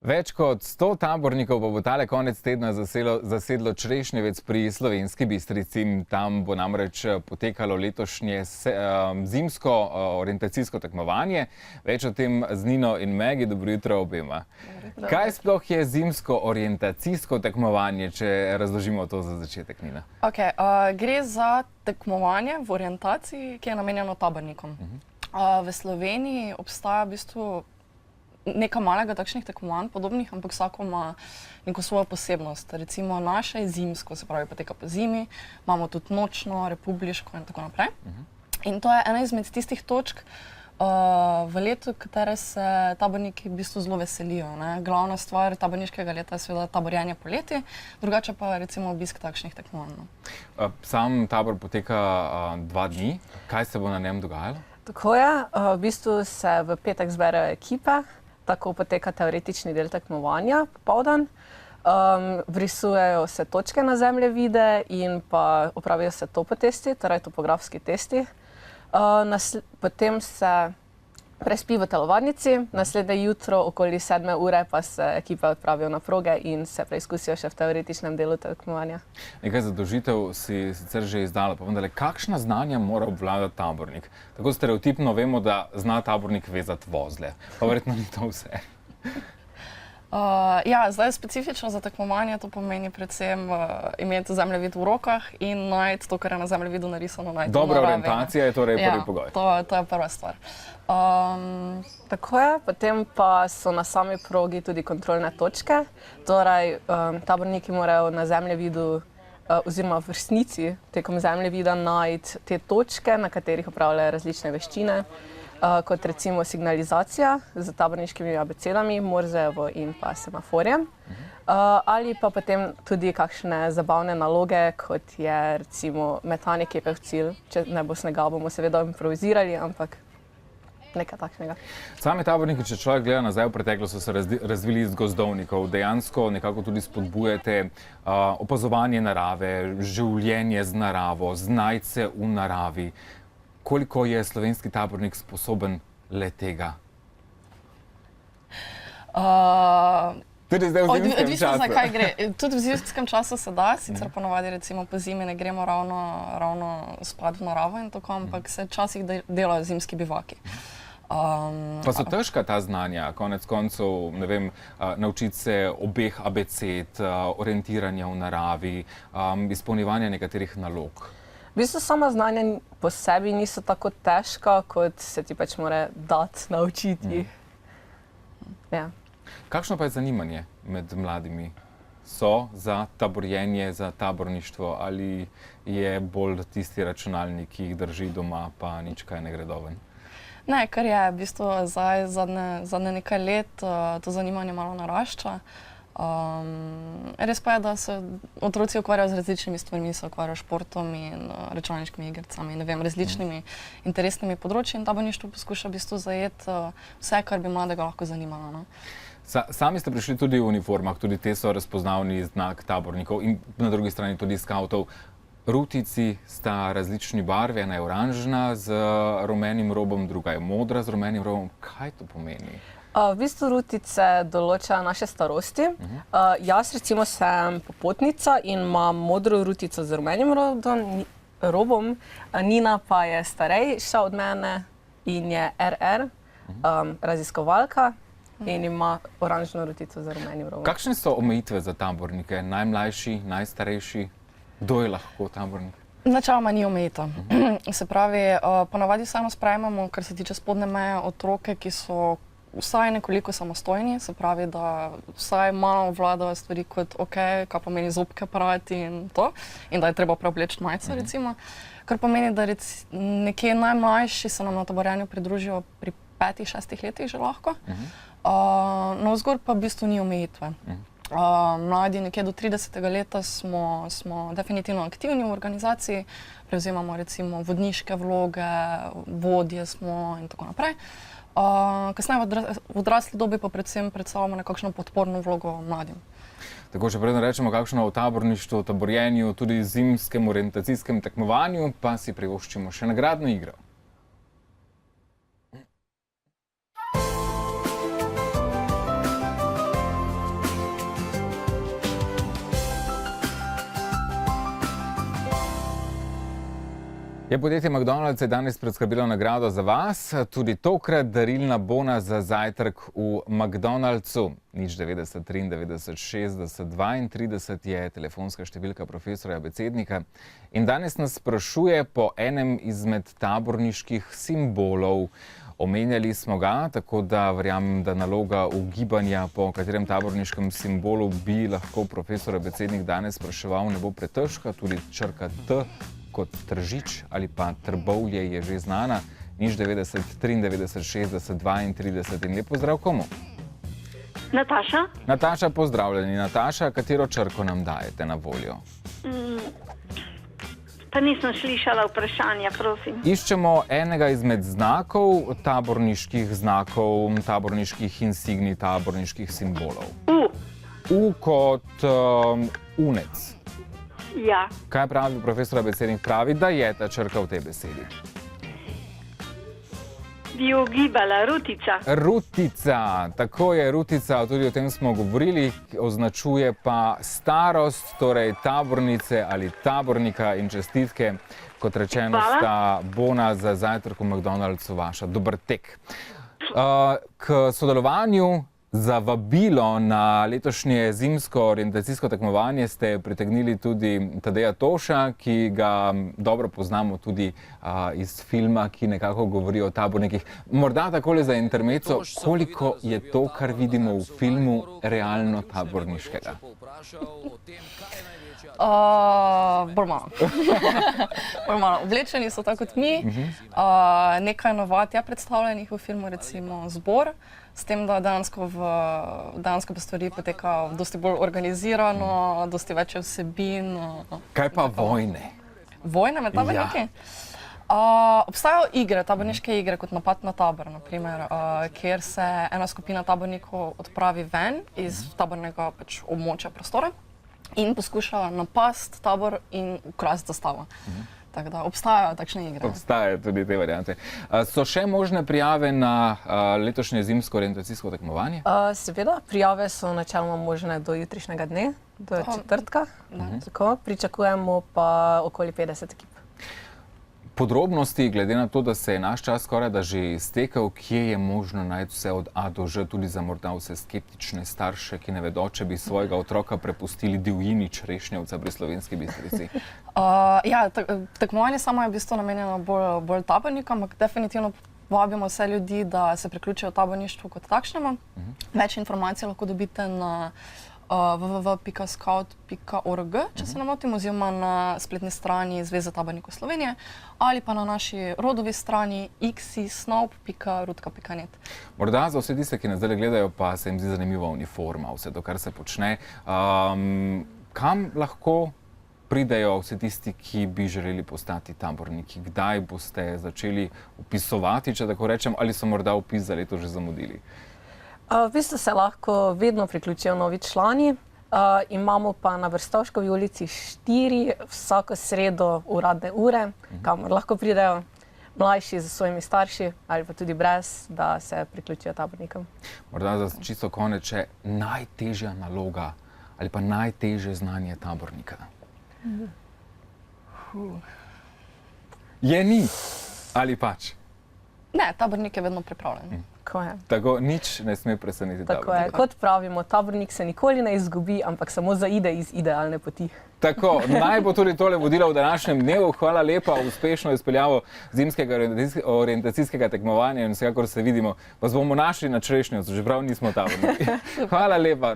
Več kot 100 tabornikov bo tale konec tedna zasedlo Črešnjevec pri Slovenski Bistrici. Tam bo namreč potekalo letošnje zimsko orientacijsko tekmovanje. Več o tem z Nino in Megi. Dobro jutro obema. Kaj sploh je zimsko orientacijsko tekmovanje, če razložimo to za začetek, Nina? Gre za tekmovanje v orientaciji, ki je namenjeno tabornikom. V Sloveniji obstaja v bistvu nekaj malega takšnih tekmovanj podobnih, ampak vsako ima neko svojo posebnost. Recimo naše je zimsko, se pravi poteka po zimi, imamo tudi nočno, republiško in tako naprej. In to je ena izmed tistih točk v letu, katere se taborniki v bistvu zelo veselijo. Glavna stvar taborniškega leta je seveda taborjenje poleti, drugače pa recimo obisk takšnih tekmovanj. Sam tabor poteka 2 dni. Kaj se bo na njem dogajalo? Tako je, v bistvu se v petek zberejo ekipe. Tako poteka teoretični del tekmovanja popoldan. Vrisujejo se točke na zemljevide in pa opravijo se topotesti, torej topografski testi. Potem se prespi v telovadnici, naslednje jutro okoli 7 ure pa se ekipe odpravijo na proge in se preizkusijo še v teoretičnem delu tekmovanja. Nekaj zadolžitev si sicer že izdala, pa vendar, kakšna znanja mora obvladati tabornik? Tako stereotipno vemo, da zna tabornik vezati vozle, pa verjetno ni to vse. Zdaj specifično za tekmovanje to pomeni predvsem imeti zemljevid v rokah in najti to, kar je na zemljevidu narisano, najti v naravi. Dobra orientacija je torej prvi pogoj. To je prva stvar. Tako je, potem pa so na sami progi tudi kontrolne točke. Torej, taborniki morajo na zemljevidu oziroma v resnici tekom zemljevida najti te točke, na katerih opravljajo različne veščine, kot recimo signalizacija z taborniškimi abecedami, Morzejevo in pa semaforjem. Ali pa potem tudi kakšne zabavne naloge, kot je recimo metanje kepe v cilj. Če ne bo snega, bomo seveda improvizirali, ampak nekaj takšnega. Sami taborniki, če človek gleda nazaj v preteklost, so se razvili iz gozdovnikov. Dejansko nekako tudi spodbujate opazovanje narave, življenje z naravo, znajti se v naravi. Koliko je slovenski tabornik sposoben le tega? Tudi zdaj v zimskem času. Odvisno, za kaj gre. Tudi v zimskem času se da, sicer ponavadi recimo po zimi ne gremo ravno spat v naravo in tako, ampak se včasih delajo zimski bivaki. Pa so težka ta znanja, konec koncev, ne vem, naučiti se obeh abeced, orientiranja v naravi, izpolnjevanja nekaterih nalog. V bistvu sama znanja po sebi niso tako težka, kot se ti pač mora dati naučiti. Kakšno pa je zanimanje med mladimi? So za taborjenje, za taborništvo ali je bolj tisti računalnik, ki jih drži doma, pa nič kaj ne gre ven? Ne, kar je v bistvu zdaj zadnje nekaj let to zanimanje malo narašča. Res pa je, da se otroci ukvarjajo z različnimi stvarmi, se ukvarjajo športom in računalniškimi igricami, ne vem, različnimi interesnimi področji in taborništvo poskuša v bistvu zajeti vse, kar bi mladega lahko zanimalo. Sami ste prišli tudi v uniformah, tudi te so razpoznavni znak tabornikov in na drugi strani tudi skavtov. Rutici sta različni barvi, ena je oranžna z rumenim robom, druga je modra z rumenim robom. Kaj to pomeni? V bistvu rutice določajo naše starosti. Jaz recimo sem popotnica in imam modro rutico z rumenim robom. Nina pa je starejša od mene in je RR, raziskovalka in ima oranžno rutico z rumenim robom. Kakšne so omejitve za tabornike? Najmlajši, najstarejši? Kdo je lahko tabornik? Načeloma ni omejitev. Se pravi, ponavadi vseeno sprejmemo, kar se tiče spodnje meje, otroke, ki so vsaj nekoliko samostojni, se pravi, da vsaj malo vladajo stvari kot kaj pomeni zobke prati in to, in da je treba preobleči majico, recimo. Kar pomeni, da nekje najmlajši se nam na taborjenju pridružijo pri 5-6 letih že lahko. Navzgor pa v bistvu ni omejitve. Mladi nekje do 30. leta smo definitivno aktivni v organizaciji, prevzemamo recimo vodniške vloge, vodje smo in tako naprej. Kasneje v odrasli dobi pa predvsem predstavljamo nekakšno podporno vlogo mladim. Tako, če predno rečemo kakšno o taborništvu, taborjenju, tudi zimskem orientacijskem tekmovanju, pa si privoščimo še nagradno igro. Je podjetje McDonald's je danes predskrbelo nagrado za vas, tudi tokrat darilna bona za zajtrk v McDonald'su. 090 93 60 32 je telefonska številka profesorja Becednika in danes nas sprašuje po enem izmed taborniških simbolov. Omenjali smo ga, tako da verjamem, da naloga ugibanja, po katerem taborniškem simbolu bi lahko profesor Becednik danes spraševal, ne bo pretežka, tudi črka T kot Tržič ali pa Trbovlje je že znana. 090 93 60 32 in lep pozdrav komu? Nataša? Nataša, pozdravljeni. Nataša, katero črko nam dajete na voljo? Pa nisem slišala vprašanja, prosim. Iščemo enega izmed znakov, taborniških znakov, taborniških insignij, taborniških simbolov. U kot unec. Ja. Kaj pravi profesor Becednik? Pravi, da je ta črka v tej besedi. Bi ugibala rutica. Rutica, tako je, rutica, tudi o tem smo govorili, označuje pa starost, torej tabornice ali tabornika in čestitke, kot rečeno, Hvala. sta bona za zajtrk v McDonald'su vaša. Dober tek. K sodelovanju za vabilo na letošnje zimsko orientacijsko tekmovanje ste pritegnili tudi Tadeja Toša, ki ga dobro poznamo tudi iz filma, ki nekako govori o tabornikih. Morda takole za intermezzo, koliko je to, kar vidimo v filmu, realno taborniškega? Bolj malo. Bolj malo. Oblečeni so tako kot mi. Nekaj navad je predstavljenih v filmu, recimo zbor, s tem, da dejansko pa stvari potekajo dosti bolj organizirano, dosti več vsebin. Kaj pa vojne? Vojne med taborniki? Obstajajo igre, taborniške igre, kot napad na tabor, naprimer, kjer se ena skupina tabornikov odpravi ven iz tabornega območja prostora in poskuša napasti tabor in ukrasti zastavo. Tako da obstajajo takšne igre. Obstajajo tudi te variante. So še možne prijave na letošnje zimsko orientacijsko tekmovanje? Seveda, prijave so načeloma možne do jutrišnjega dne, do četrtka. Tako, pričakujemo pa okoli 50 ekip. Podrobnosti, glede na to, da se je naš čas skoraj da že iztekel, kje je možno najti vse od A do Ž, tudi za morda vse skeptične starše, ki ne vedo, če bi svojega otroka prepustili divjini črešnjevca pri Slovenski Bistrici? Tekmovanje samo je v bistvu namenjeno bolj tabornikom, ampak definitivno vabimo vse ljudi, da se priključijo taborništvu kot takšnemu. Več informacij lahko dobite na www.scout.org, če se ne motim, oziroma na spletni strani Zveze tabornikov Slovenije ali pa na naši rodovi strani xisnop.rutka.net. Morda za vse tiste, ki nas zdaj gledajo, pa se jim zdi zanimiva uniforma, vse to, kar se počne. Kam lahko pridejo vsi tisti, ki bi želeli postati taborniki? Kdaj boste začeli vpisovati, če tako rečem, ali so morda vpis za leto že zamudili? V bistvu se lahko vedno priključijo novi člani. Imamo pa na Verstovškovi ulici 4 vsako sredo uradne ure, kamor lahko pridejo mlajši z svojimi starši ali pa tudi brez, da se priključijo tabornikom. Morda za čisto konec še najtežja naloga ali pa najtežje znanje tabornika? Je ni ali pač? Ne, tabornik je vedno pripravljen. Tako nič ne sme presenetiti tabornika. Kot pravimo, tabornik se nikoli ne izgubi, ampak samo zaide iz idealne poti. Tako, naj bo tudi tole vodilo v današnjem dnevu. Hvala lepa, uspešno izpeljavo zimskega orientacijskega tekmovanja in vsekakor se vidimo. Vas bomo našli na črešnjevcu, čeprav nismo taborniki. Hvala lepa.